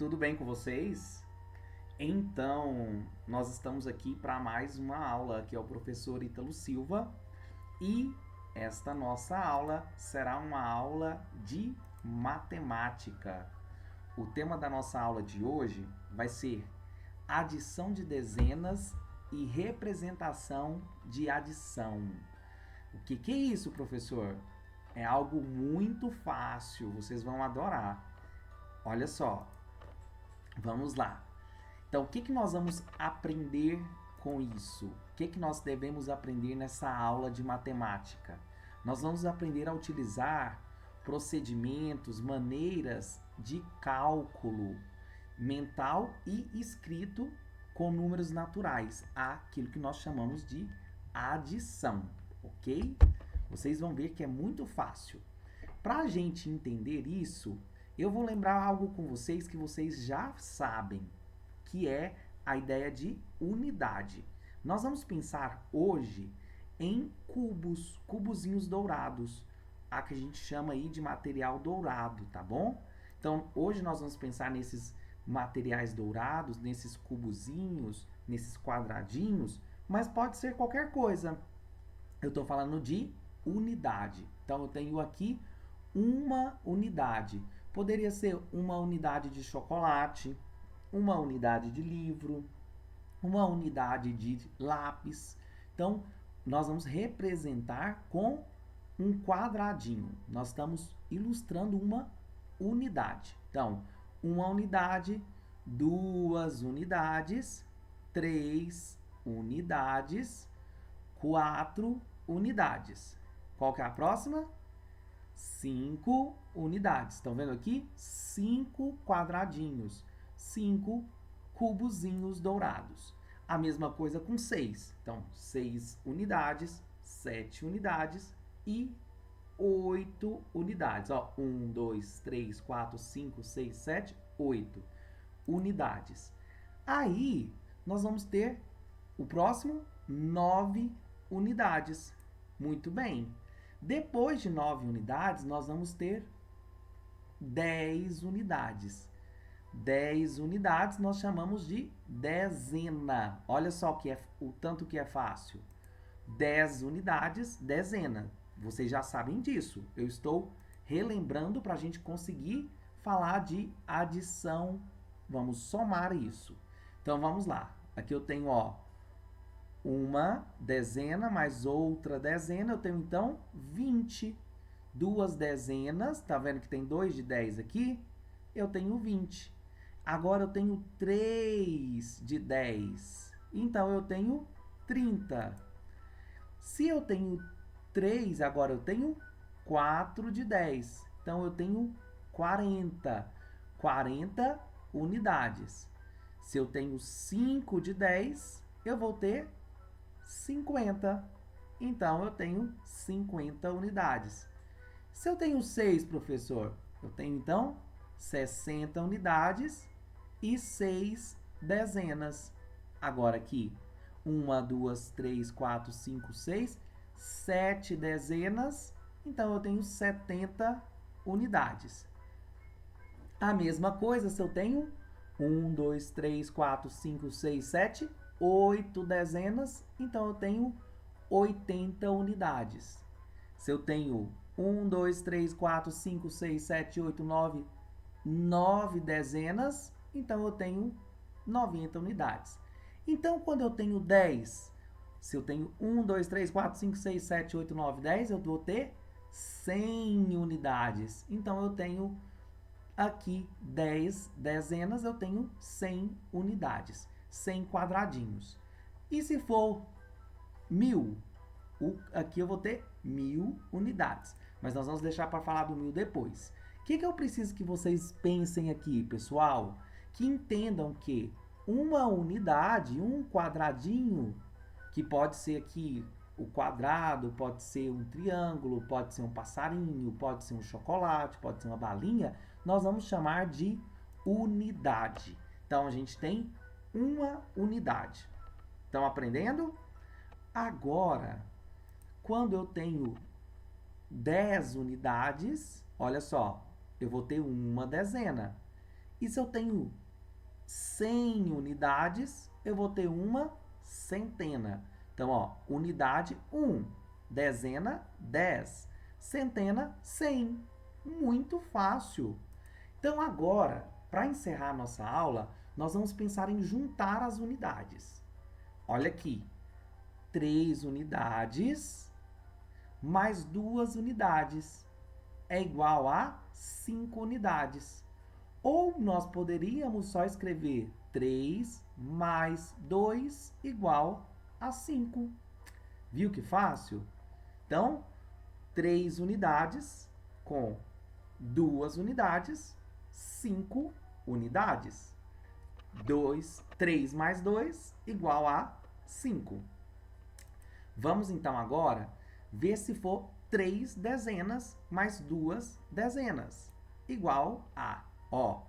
tudo bem com vocês? Então, nós estamos aqui para mais uma aula, que é o professor Ítalo Silva, e esta nossa aula será uma aula de matemática. O tema da nossa aula de hoje vai ser adição de dezenas e representação de adição. O que é isso, professor? É algo muito fácil, vocês vão adorar. Olha só, vamos lá. Então, o que nós vamos aprender com isso? O que nós devemos aprender nessa aula de matemática? Nós vamos aprender a utilizar procedimentos, maneiras de cálculo mental e escrito com números naturais, aquilo que nós chamamos de adição, ok? Vocês vão ver que é muito fácil. Para a gente entender isso, eu vou lembrar algo com vocês que vocês já sabem, que é a ideia de unidade. Nós vamos pensar hoje em cubos, cubozinhos dourados, a que a gente chama aí de material dourado, tá bom? Então, hoje nós vamos pensar nesses materiais dourados, nesses cubozinhos, nesses quadradinhos, mas pode ser qualquer coisa. Eu estou falando de unidade. Então, eu tenho aqui uma unidade. Poderia ser uma unidade de chocolate, uma unidade de livro, uma unidade de lápis. Então, nós vamos representar com um quadradinho. Nós estamos ilustrando uma unidade. Então, uma unidade, duas unidades, três unidades, quatro unidades. Qual que é a próxima? 5 unidades. Estão vendo aqui? 5 quadradinhos, 5 cubozinhos dourados. A mesma coisa com 6. Então, 6 unidades, 7 unidades e 8 unidades. 1, 2, 3, 4, 5, 6, 7, 8 unidades. Aí, nós vamos ter o próximo 9 unidades. Muito bem. Depois de 9 unidades, nós vamos ter 10 unidades. 10 unidades nós chamamos de dezena. Olha só o tanto que é fácil. 10 unidades, dezena. Vocês já sabem disso. Eu estou relembrando para a gente conseguir falar de adição. Vamos somar isso. Então vamos lá. Aqui eu tenho, uma dezena mais outra dezena, eu tenho então 20. Duas dezenas, tá vendo que tem 2 de 10 aqui? Eu tenho 20. Agora eu tenho 3 de 10. Então eu tenho 30. Se eu tenho 3, agora eu tenho 4 de 10. Então eu tenho 40. 40 unidades. Se eu tenho 5 de 10, eu vou ter 50. Então eu tenho 50 unidades. Se eu tenho 6, professor, eu tenho então 60 unidades e 6 dezenas. Agora aqui, 1, 2, 3, 4, 5, 6, 7 dezenas, então eu tenho 70 unidades. A mesma coisa se eu tenho 1, 2, 3, 4, 5, 6, 7, 8 dezenas, então eu tenho 80 unidades. Se eu tenho 1, 2, 3, 4, 5, 6, 7, 8, 9, 9 dezenas, então eu tenho 90 unidades. Então, quando eu tenho 10, se eu tenho 1, 2, 3, 4, 5, 6, 7, 8, 9, 10, eu vou ter 100 unidades. Então, eu tenho aqui 10 dezenas, eu tenho 100 unidades, 100 quadradinhos. E se for 1000, aqui eu vou ter 1000 unidades. Mas nós vamos deixar para falar do 1000 depois. O que eu preciso que vocês pensem aqui, pessoal? Que entendam que uma unidade, um quadradinho, que pode ser aqui o quadrado, pode ser um triângulo, pode ser um passarinho, pode ser um chocolate, pode ser uma balinha, nós vamos chamar de unidade. Então, a gente tem uma unidade. Estão aprendendo? Agora, quando eu tenho 10 unidades, olha só, eu vou ter uma dezena. E se eu tenho 100 unidades, eu vou ter uma centena. Então, ó, unidade 1, dezena 10, centena 100. Muito fácil. Então, agora, para encerrar a nossa aula, nós vamos pensar em juntar as unidades. Olha aqui, 3 unidades mais 2 unidades é igual a 5 unidades. Ou nós poderíamos só escrever 3 mais 2 igual a 5. Viu que fácil? Então, 3 unidades com 2 unidades, 5 unidades. 3 mais 2 igual a 5. Vamos então agora ver se for 3 dezenas mais 2 dezenas. Igual a, ó,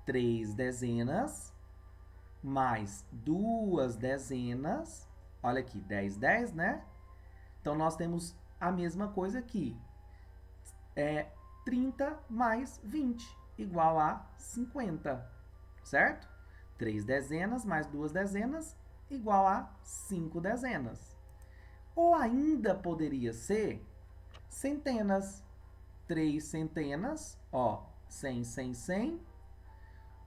3 dezenas mais 2 dezenas. Olha aqui, 10, 10, né? Então, nós temos a mesma coisa aqui. 30 mais 20, igual a 50, certo? 3 dezenas mais 2 dezenas, igual a 5 dezenas. Ou ainda poderia ser centenas. 3 centenas, ó, 100, 100, 100.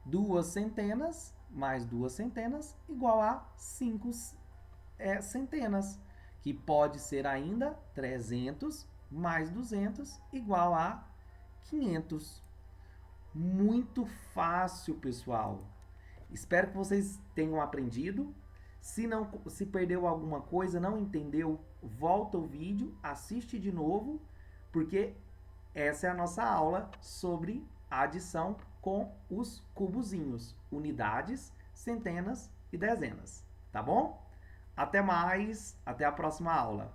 2 centenas mais 2 centenas, igual a 5 centenas. Que pode ser ainda 300 mais 200, igual a 500. Muito fácil, pessoal. Espero que vocês tenham aprendido. Se perdeu alguma coisa, não entendeu, volta o vídeo, assiste de novo, porque essa é a nossa aula sobre adição com os cubozinhos, unidades, centenas e dezenas, tá bom? Até mais, até a próxima aula.